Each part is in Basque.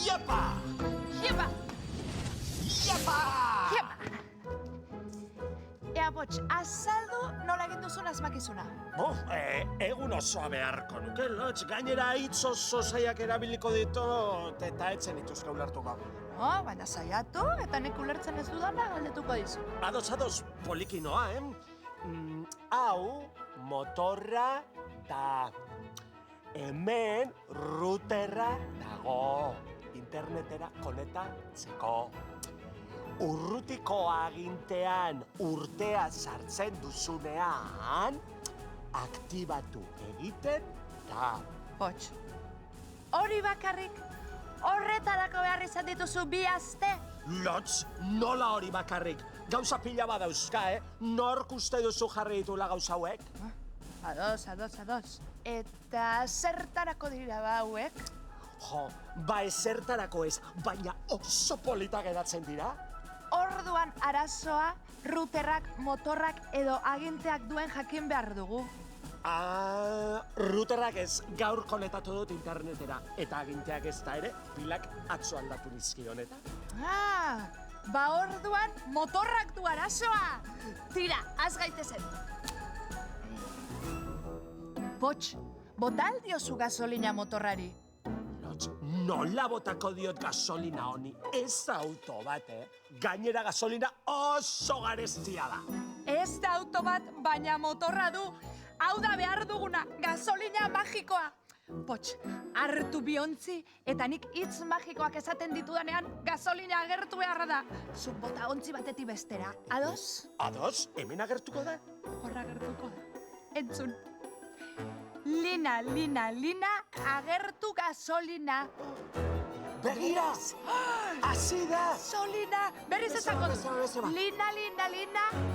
Iepa! Iepa! Iepa! Iepa! Ea, Pots, azaldu nola egin duzun asmakizuna. Egun osoa beharko nuke, Lotz. Gainera hitz oso zaiak erabiliko ditut eta etzen dituzke ulertuko. Baina saiatu eta nik ulertzen ez dudana galdetuko dizu. Ados, poliki noa, hau, motorra da. Hemen routerra dago. Internetera konektatzeko. Urrutiko agintean urtea sartzen duzunean, aktibatu egiten da. Pots, hori bakarrik, horretarako behar izan dituzu 2 aste? Lotz, nola hori bakarrik? Gauza pila badauzka, Nork uste duzu jarri ditula gauza hauek? Ados. Eta zertarako dira ba hauek? Ezertarako ez, baina oso polita geratzen dira. Orduan arazoa, routerrak, motorrak edo aginteak duen jakin behar dugu. Routerrak ez, gaur konektatu dut internetera. Eta aginteak ez da ere, pilak atzo aldatu nizkion eta. Ba orduan motorrak du arazoa! Tira, az gaitezen. Pots, bota aldiozu gasolina motorrari. Nola botako diot gasolina honi? Ez da auto bat, Gainera gasolina oso garestia da. Ez da auto bat, baina motorra du. Hau da behar duguna, gasolina magikoa. Pots, hartu biontzi eta nik hitz magikoak esaten ditudanean gasolina agertu beharra da. Zuk bota ontzi batetik bestera. Ados? Ados? Hemen agertuko da? Horra agertuko da. Entzun. Lina, agertu gasolina. Begira! Hasi da! Gasolina! Berriz ezako du. Lina,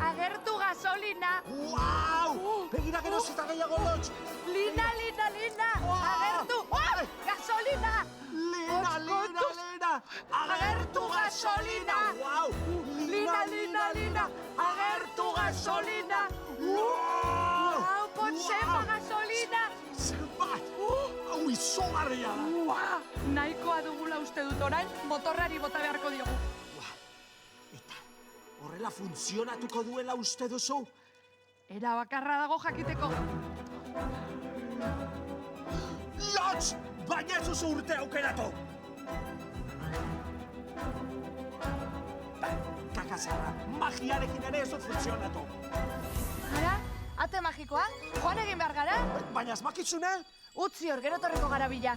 agertu gasolina. Uau! Begira geroz eta gehiago, Lotz! Lina, agertu gasolina. Lina, agertu gasolina. Uau! Lina, agertu gasolina. Uau, Potsepa gasolina. Zenbat! Hau izogarria da! Nahikoa dugula uste dut orain, motorrari bota beharko diogu. Eta horrela funtzionatuko duela uste duzu? Era bakarra dago jakiteko. Lotz! Baina ez duzu urte aukeratu! Kakazarra, magiarekin ere ez dut funtzionatu. Ara, ate magikoa, joan egin behar gara? Baina asmakizune? Utzi hor, gero torreko gara bila.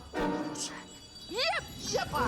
Iepa!